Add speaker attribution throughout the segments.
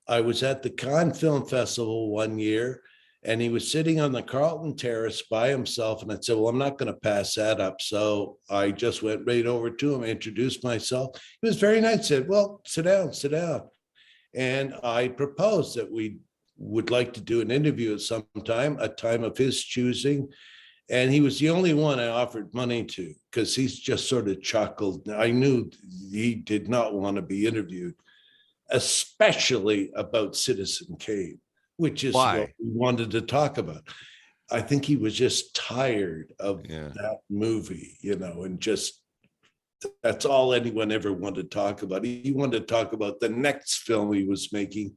Speaker 1: I was at the Cannes Film Festival one year, and he was sitting on the Carlton Terrace by himself. And I said, well, I'm not going to pass that up. So I just went right over to him, introduced myself. He was very nice, said, well, sit down, sit down. And I proposed that we would like to do an interview at some time, a time of his choosing. And he was the only one I offered money to, because he's just sort of chuckled. I knew he did not want to be interviewed, especially about Citizen Kane, which is what we wanted to talk about. I think he was just tired of that movie, and just that's all anyone ever wanted to talk about. He wanted to talk about the next film he was making.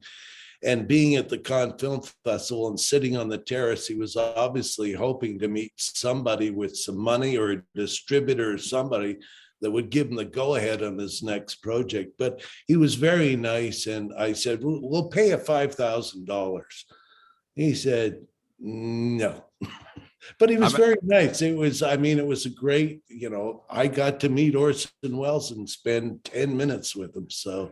Speaker 1: And being at the Cannes Film Festival and sitting on the terrace, he was obviously hoping to meet somebody with some money, or a distributor or somebody that would give him the go-ahead on his next project. But he was very nice. And I said, we'll pay you $5,000. He said, no. But he was very nice. It was a great, I got to meet Orson Welles and spend 10 minutes with him. So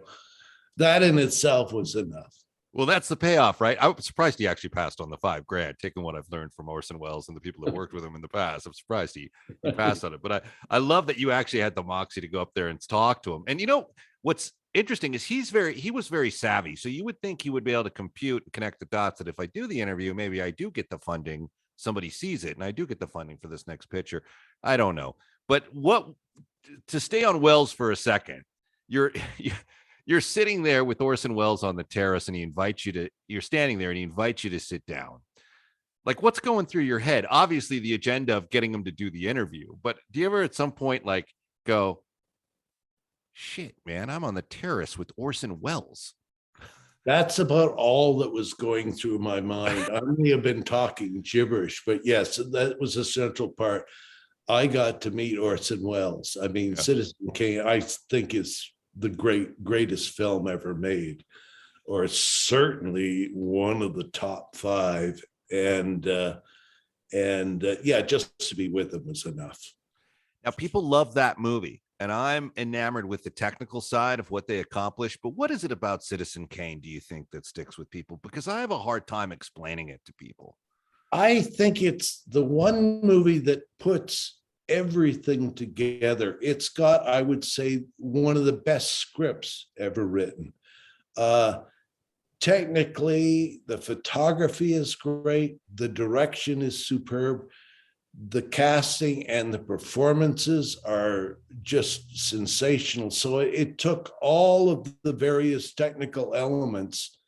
Speaker 1: that in itself was enough.
Speaker 2: Well, that's the payoff, right? I was surprised he actually passed on the $5,000, taking what I've learned from Orson Welles and the people that worked with him in the past. I'm surprised he passed on it. But I love that you actually had the moxie to go up there and talk to him. And what's interesting is he was very savvy. So you would think he would be able to compute and connect the dots that if I do the interview, maybe I do get the funding, somebody sees it, and I do get the funding for this next picture. I don't know. But to stay on Welles for a second, you're sitting there with Orson Welles on the terrace, and you're standing there and he invites you to sit down. Like, what's going through your head? Obviously the agenda of getting him to do the interview, but do you ever at some point go, shit, man, I'm on the terrace with Orson Welles?
Speaker 1: That's about all that was going through my mind. I may have been talking gibberish, but yes, that was a central part. I got to meet Orson Welles. Citizen Kane, I think, is the greatest film ever made, or certainly one of the top 5. And just to be with him was enough.
Speaker 2: Now, people love that movie, and I'm enamored with the technical side of what they accomplished. But what is it about Citizen Kane, do you think, that sticks with people? Because I have a hard time explaining it to people.
Speaker 1: I think it's the one movie that puts everything together. It's got, I would say, one of the best scripts ever written. Technically, the photography is great. The direction is superb. The casting and the performances are just sensational. So it took all of the various technical elements,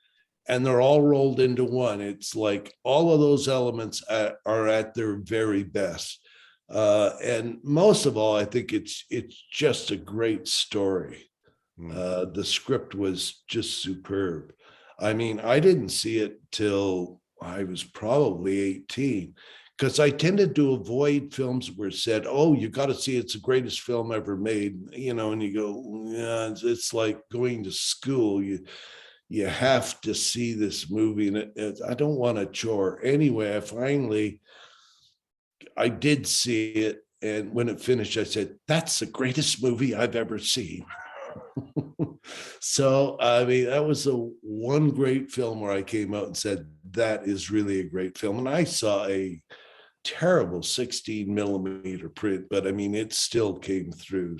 Speaker 1: and they're all rolled into one. It's like all of those elements are at their very best. And most of all, I think it's just a great story. The script was just superb. I didn't see it till I was probably 18, because I tended to avoid films where it said, oh, you got to see it's the greatest film ever made, and you go, yeah, it's like going to school. You have to see this movie, and I don't want a chore. Anyway, I did see it, and when it finished, I said, that's the greatest movie I've ever seen. So, that was the one great film where I came out and said, that is really a great film. And I saw a terrible 16 millimeter print, but it still came through.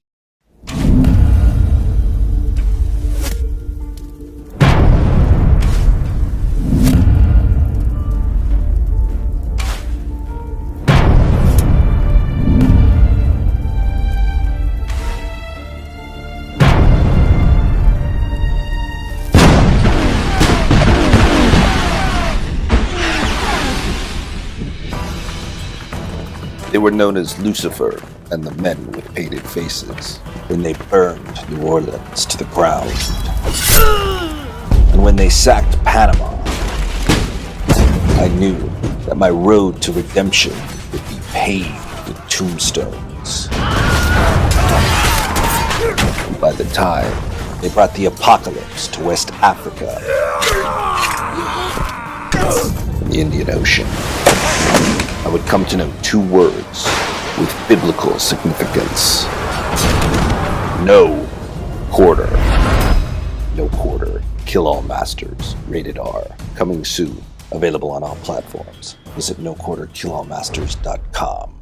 Speaker 3: They were known as Lucifer and the Men with Painted Faces when they burned New Orleans to the ground. And when they sacked Panama, I knew that my road to redemption would be paved with tombstones. And by the time they brought the apocalypse to West Africa and the Indian Ocean, I would come to know 2 words with biblical significance. No quarter. No quarter Kill All Masters, rated R. Coming soon. Available on all platforms. Visit NoQuarterKillAllMasters.com.